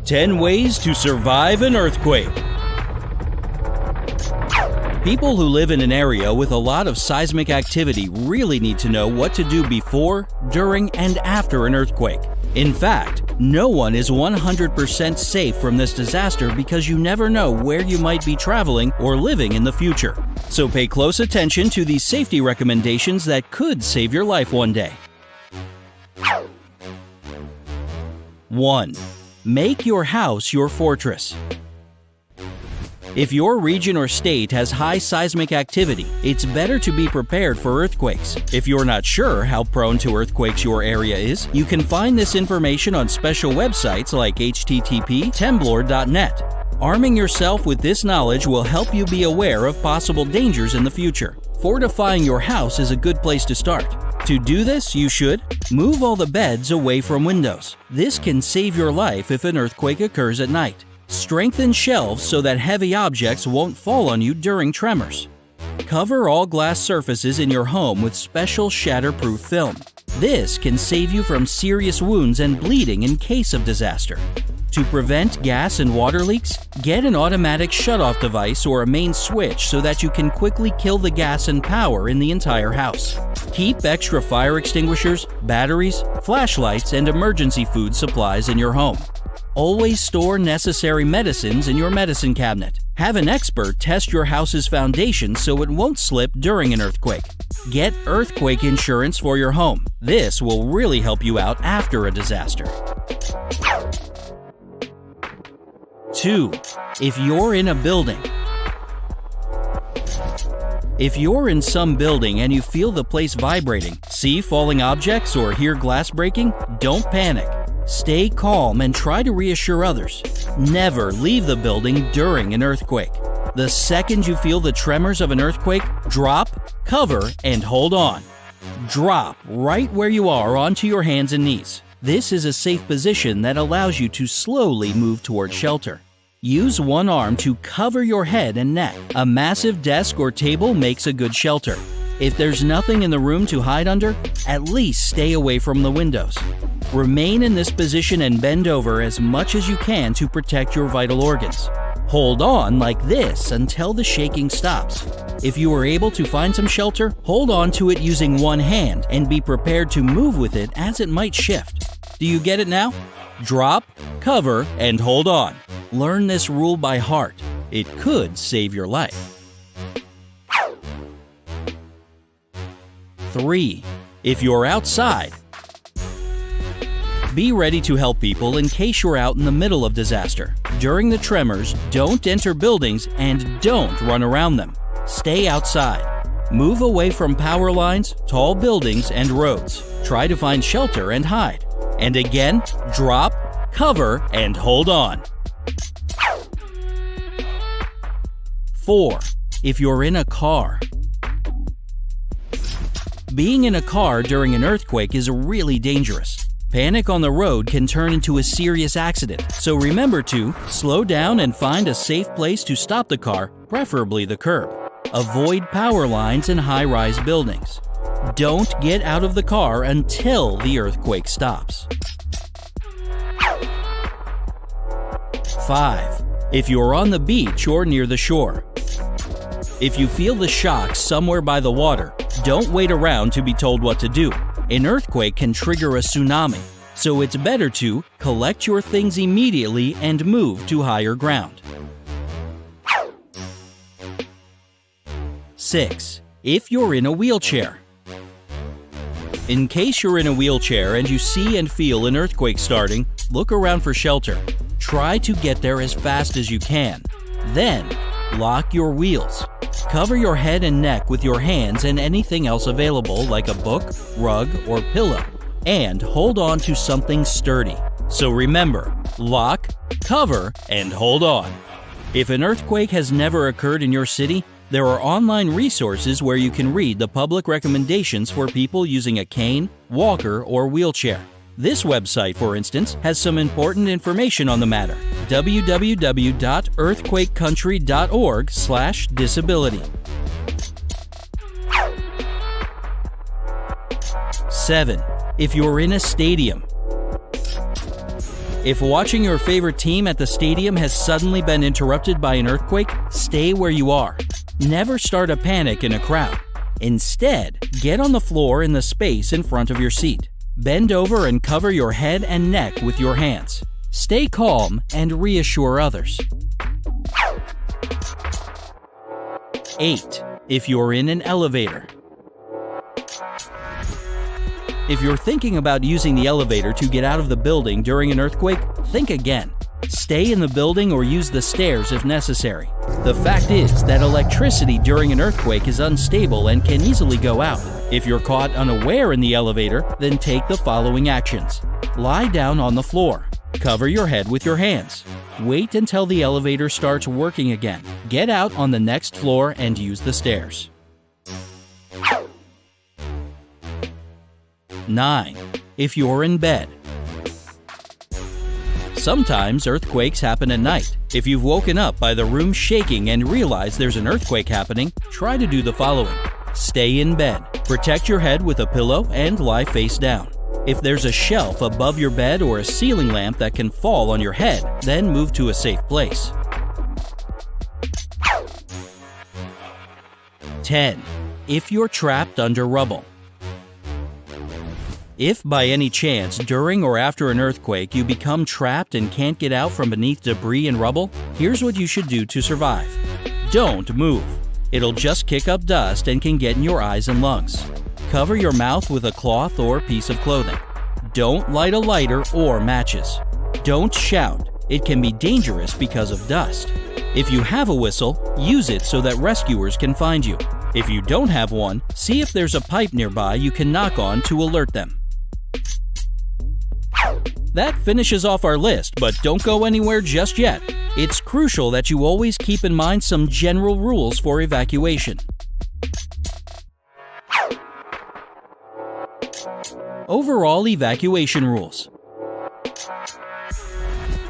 10 ways to survive an earthquake. People who live in an area with a lot of seismic activity really need to know what to do before, during, and after an earthquake. In fact, no one is 100% safe from this disaster because you never know where you might be traveling or living in the future. So pay close attention to these safety recommendations that could save your life one day. 1. Make your house your fortress. If your region or state has high seismic activity, it's better to be prepared for earthquakes. If you're not sure how prone to earthquakes your area is, you can find this information on special websites like http://temblor.net. Arming yourself with this knowledge will help you be aware of possible dangers in the future. Fortifying your house is a good place to start. To do this, you should move all the beds away from windows. This can save your life if an earthquake occurs at night. Strengthen shelves so that heavy objects won't fall on you during tremors. Cover all glass surfaces in your home with special shatterproof film. This can save you from serious wounds and bleeding in case of disaster. To prevent gas and water leaks, get an automatic shutoff device or a main switch so that you can quickly kill the gas and power in the entire house. Keep extra fire extinguishers, batteries, flashlights, and emergency food supplies in your home. Always store necessary medicines in your medicine cabinet. Have an expert test your house's foundation so it won't slip during an earthquake. Get earthquake insurance for your home. This will really help you out after a disaster. 2. If you're in a building. If you're in some building and you feel the place vibrating, see falling objects, or hear glass breaking, don't panic. Stay calm and try to reassure others. Never leave the building during an earthquake. The second you feel the tremors of an earthquake, drop, cover, and hold on. Drop right where you are onto your hands and knees. This is a safe position that allows you to slowly move toward shelter. Use one arm to cover your head and neck. A massive desk or table makes a good shelter. If there's nothing in the room to hide under, at least stay away from the windows. Remain in this position and bend over as much as you can to protect your vital organs. Hold on like this until the shaking stops. If you are able to find some shelter, hold on to it using one hand and be prepared to move with it as it might shift. Do you get it now? Drop, cover, and hold on. Learn this rule by heart. It could save your life. 3. If you're outside. Be ready to help people in case you're out in the middle of disaster. During the tremors, don't enter buildings and don't run around them. Stay outside. Move away from power lines, tall buildings, and roads. Try to find shelter and hide. And again, drop, cover, and hold on. 4. If you're in a car. Being in a car during an earthquake is really dangerous. Panic on the road can turn into a serious accident, so remember to slow down and find a safe place to stop the car, preferably the curb. Avoid power lines and high-rise buildings. Don't get out of the car until the earthquake stops. 5. If you're on the beach or near the shore. If you feel the shock somewhere by the water, don't wait around to be told what to do. An earthquake can trigger a tsunami, so it's better to collect your things immediately and move to higher ground. 6. If you're in a wheelchair. In case you're in a wheelchair and you see and feel an earthquake starting, look around for shelter. Try to get there as fast as you can. Then, lock your wheels. Cover your head and neck with your hands and anything else available like a book, rug, or pillow. And hold on to something sturdy. So remember, lock, cover, and hold on. If an earthquake has never occurred in your city, there are online resources where you can read the public recommendations for people using a cane, walker, or wheelchair. This website, for instance, has some important information on the matter. www.earthquakecountry.org/disability. 7. If you're in a stadium. If watching your favorite team at the stadium has suddenly been interrupted by an earthquake, stay where you are. Never start a panic in a crowd. Instead, get on the floor in the space in front of your seat. Bend over and cover your head and neck with your hands. Stay calm and reassure others. 8. If you're in an elevator. If you're thinking about using the elevator to get out of the building during an earthquake, think again. Stay in the building or use the stairs if necessary. The fact is that electricity during an earthquake is unstable and can easily go out. If you're caught unaware in the elevator, then take the following actions. Lie down on the floor. Cover your head with your hands. Wait until the elevator starts working again. Get out on the next floor and use the stairs. 9. If you're in bed. Sometimes earthquakes happen at night. If you've woken up by the room shaking and realize there's an earthquake happening, try to do the following. Stay in bed. Protect your head with a pillow and lie face down. If there's a shelf above your bed or a ceiling lamp that can fall on your head, then move to a safe place. 10. If you're trapped under rubble. If by any chance during or after an earthquake you become trapped and can't get out from beneath debris and rubble, here's what you should do to survive. Don't move. It'll just kick up dust and can get in your eyes and lungs. Cover your mouth with a cloth or piece of clothing. Don't light a lighter or matches. Don't shout. It can be dangerous because of dust. If you have a whistle, use it so that rescuers can find you. If you don't have one, see if there's a pipe nearby you can knock on to alert them. That finishes off our list, but don't go anywhere just yet. It's crucial that you always keep in mind some general rules for evacuation. Overall evacuation rules.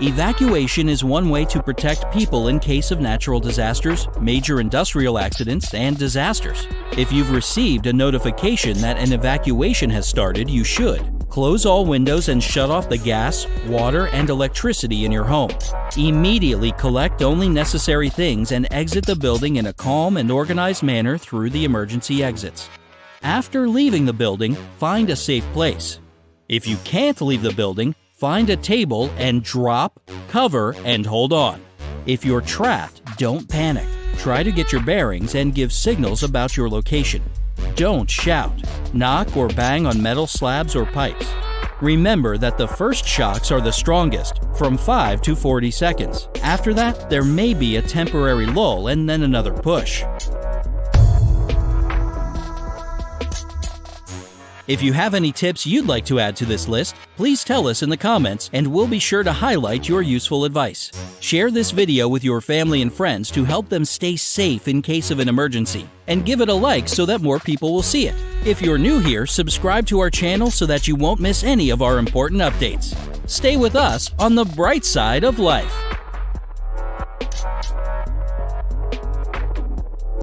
Evacuation is one way to protect people in case of natural disasters, major industrial accidents, and disasters. If you've received a notification that an evacuation has started, you should close all windows and shut off the gas, water, and electricity in your home. Immediately collect only necessary things and exit the building in a calm and organized manner through the emergency exits. After leaving the building, find a safe place. If you can't leave the building, find a table and drop, cover, and hold on. If you're trapped, don't panic. Try to get your bearings and give signals about your location. Don't shout, knock, or bang on metal slabs or pipes. Remember that the first shocks are the strongest, from 5 to 40 seconds. After that, there may be a temporary lull and then another push. If you have any tips you'd like to add to this list, please tell us in the comments and we'll be sure to highlight your useful advice. Share this video with your family and friends to help them stay safe in case of an emergency. And give it a like so that more people will see it. If you're new here, subscribe to our channel so that you won't miss any of our important updates. Stay with us on the bright side of life.